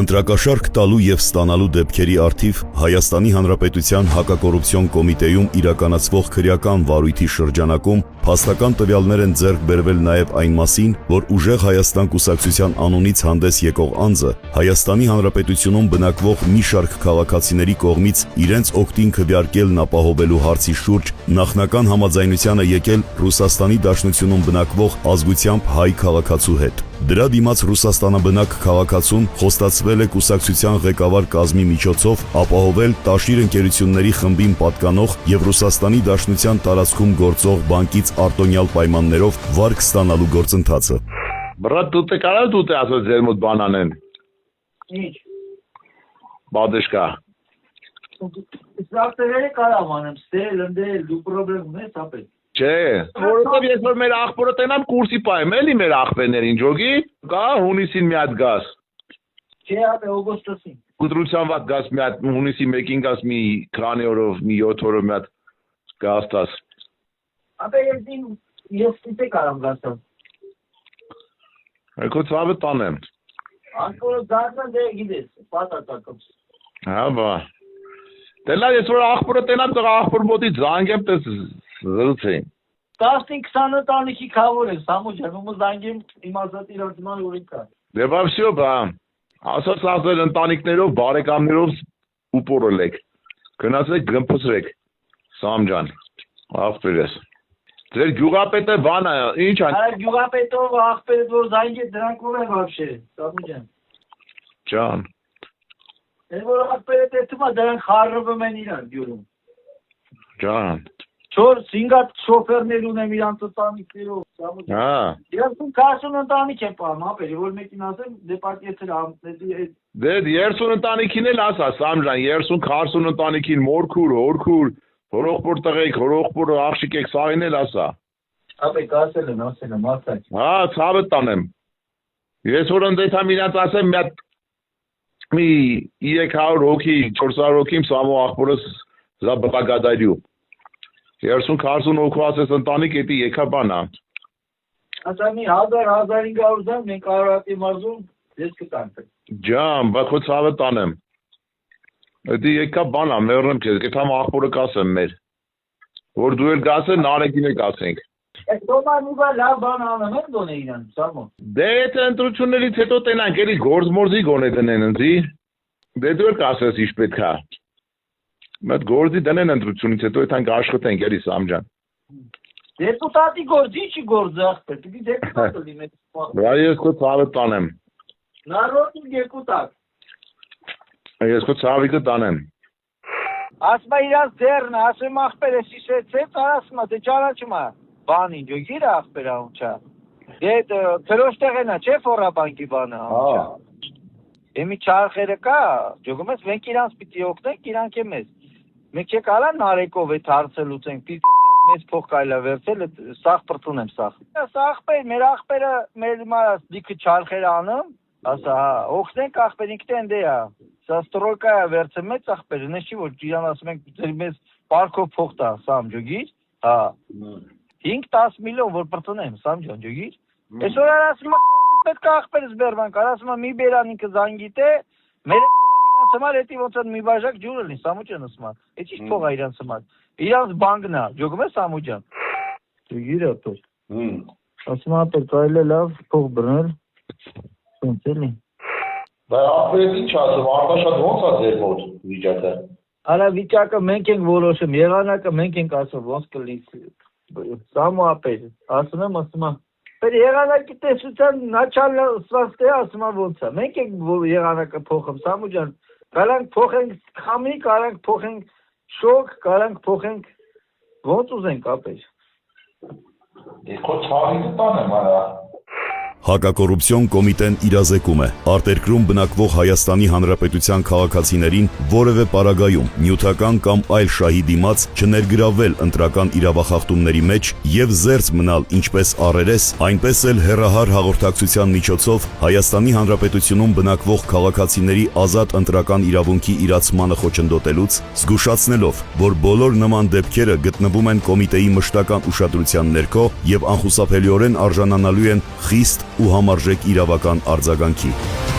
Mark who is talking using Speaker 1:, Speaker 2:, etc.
Speaker 1: Ընտրակաշարք տալու և ստանալու դեպքերի առթիվ Հայաստանի Հանրապետության հակակոռուպցիոն կոմիտեում իրականացվող քրեական վարույթի շրջանակում փաստական տվյալներ են ձեռք բերվել նաև այն մասին, որ Ուժեղ Հայաստան կուսակցության անունից հանդես եկող անձը Հայաստանի Հանրապետությունում բնակվող մի շարք քաղաքացիների կողմից իրենց օգտին քվեարկելն ապահովելու հարցի շուրջ նախնական համաձայնության է եկել Ռուսաստանի Դաշնությունում բնակվող ազգությամբ հայ քաղաքացու հետ։ Դրա դիմաց Ռուսաստանաբնակ քաղաքացուն խոստացվել է կուսակցության ղեկավար կազմի միջոցով ապահովել Տաշիր ընկերությունների խմբին պատկանող և Ռուսաստանի Դաշնության տարածքում գործող բանկից արտոնյալ պայմաններով վարկ ստանալու գործընթացը։
Speaker 2: Բրատ դուք կարա դուք ասած ձեր մոտ բան անեն։
Speaker 3: Ինչ։
Speaker 2: Բադեշկա։
Speaker 3: Սրարտերը կարամ անեմ, ստել, ընդել, դու պրոբլեմ ունես ապել։
Speaker 2: Չէ, որովհետև ես որ մեր աղբորը տենամ կուրսի պայեմ, էլի մեր աղբերներին ջոգի, կա հունիսին մի հատ գաս։
Speaker 3: Չէ, ապե օգոստոսին։
Speaker 2: Կտրության վատ գաս մի հատ հունիսի 1-ին գաս մի քանի օրով, մի 7 օրով մի հատ գաստաս։
Speaker 3: Ապե ես դիտե կարամ գաստամ։
Speaker 2: Եկո ցավը տանեմ։
Speaker 3: Անկորը դարձան դե գիտես, պատատակոս։
Speaker 2: Հա բա։ Դելա ես որ աղբորը տենամ, տղա աղբոր մոտի զանգեմ տես զրուցեին։
Speaker 3: 15-20 տանիքի քավոր է, Սամոջան, ումը զանգեմ իմացած իրացման օրին կա։
Speaker 2: Դե բա վсё բա։ Ասած ասել ընտանիքներով, բարեկամներով ուպորելեք։ Գնացեք գմփսրեք։ Սամջան, աղբերես։ Ձեր գյուղապետը բանը, ինչ ան։
Speaker 3: Արա գյուղապետով աղբերը որ զանգե դրանք ով է вообще, Սամոջան։
Speaker 2: Ջան։
Speaker 3: Էլ որ աղբերը տեսնում է դրանք խառնվում են իրար գյուղում։
Speaker 2: Ջան։
Speaker 3: 4-5 հատ շոֆերներ ունեմ իրանց ընտանիքներով, Սամոջան։
Speaker 2: Հա։
Speaker 3: Իրանք 40 ընտանիք են պահում, ապեր, որ մեկին ասեմ, դեպարտիեթեր ամնեցի։
Speaker 2: Դե 30 ընտանիքին էլ ասա, Սամջան, 30-40 ընտանիքին մորքուր, հորքուր, հորողբոր տղեկ, հորողբոր աղջիկ եք սաղին էլ ասա։
Speaker 3: Ապե կասել եմ, ասած։
Speaker 2: Հա, ցավը տանեմ։ Ես որ ընդդեմ իրանց ասեմ, մի 300 հոգի, 400 հոգի Սամո աղբորս զաբղագադարյու։ 30-40 հոգու ասես ընտանիք էդի եկա բանա։
Speaker 3: Ասա մի 1000-1500 դամ մենք Արարատի մարզում ես կտանք։
Speaker 2: Ջան, բա քո ցավը տանեմ։ Էդի եկա բանա, մեռնեմ քեզ, կթամ աղբորը կասեմ մեր։ Որ դու էլ գասես, նարեկին եք ասենք։
Speaker 3: Այս դոման ու լավ բան անեմ են դոնե իրան, Սամո։
Speaker 2: Դե եթե ընտրություններից հետո տենանք, էլի գործ-մորձի գոնե դնեն ընձի։ Դե դու էլ կասես ինչ պետք է։ Մեծ գործի դնեն ընտրությունից հետո այդանք աշխատենք էլի Սամջան։
Speaker 3: Դեպուտատի գործի չի գործ ախպեր, պիտի դեպուտատը լինի։
Speaker 2: Բա ես քո ցավը տանեմ։
Speaker 3: Նարոդի դեպուտատ։
Speaker 2: Ես քո ցավիկը տանեմ։
Speaker 3: Ասմա իրանց ձեռն, ասեմ ախպեր ես իսեցեց, ասմա դե ճանաչում է։ Բանին ջոգիր ախպերա ունչա։ Դե քրոշ տեղենա չէ ֆորաբանկի բանը ունչա։ Եմի չարխերը կա, ջոգում ես մենք իրանց պիտի օգնենք, իրանք է մեզ։ Մենք չեք արա նարեկով այդ հարցը լուծենք, պիտի մեզ փող կայլա վերցել, սաղ պրտունեմ սաղ։ Սա ախպեր, մեր ախպերը, մեր մարաս դիքը չարխերը անım, ասա հա, օգնենք ախպեր ինքն են դեա։ Սա ստրոյկա է վերցը մեծ ախպերը, նես չի որ իրան ասում ենք ձեր մեզ պարկով փող տա, Սամ ջոգիր, հա։ 5-10 միլիոն որ պրտունեմ, Սամ ջան ջոգիր։ Այսօր ասում պետք է ախպերս բերվան կար, ասում մի բերան ինքը զանգիտե, մեր իրանց համար էդի ոնց են մի բաժակ ջուրը լինի, Սամուջան ասում է, էդ ինչ փող է իրանց համար, իրանց բանկն է, ջոգում է Սամուջան, ջոգիր ապեր, ասում է ապեր կարել է լավ փող բրնել, ոնց էլի։
Speaker 2: Դա ախպերից ինչ ասում, արտաշատ ոնց է ձեր մոտ վիճակը։
Speaker 3: Արա վիճակը մենք ենք որոշում, եղանակը մենք ենք ասում, ոնց կլինի, Սամո ապեր, ասում եմ, Պեր եղանակի տեսության նաչալը սվաստե ասում ոնց է, մենք ենք եղանակը փոխում, Սամուջան, կարանք փոխենք խամի, կարանք փոխենք շոկ, կարանք փոխենք, ոնց ուզենք ապեր։
Speaker 2: Քո ցավիկը տանեմ արա։
Speaker 1: Հակակոռուպցիոն կոմիտեն իրազեկում է արտերկրում բնակվող Հայաստանի Հանրապետության քաղաքացիներին որևէ պարագայում նյութական կամ այլ շահի դիմաց չներգրավվել ընտրական իրավախախտումների մեջ եւ զերծ մնալ ինչպես առերես, այնպես էլ հեռահար հաղորդակցության միջոցով Հայաստանի Հանրապետությունում բնակվող քաղաքացիների ազատ ընտրական իրավունքի իրացմանը խոչընդոտելուց, զգուշացնելով, որ բոլոր նման դեպքերը գտնվում են կոմիտեի մշտական ուշադրության ներքո եւ անխուսափելիորեն արժանանալու են խիստ ու համարժեք իրավական արձագանքի։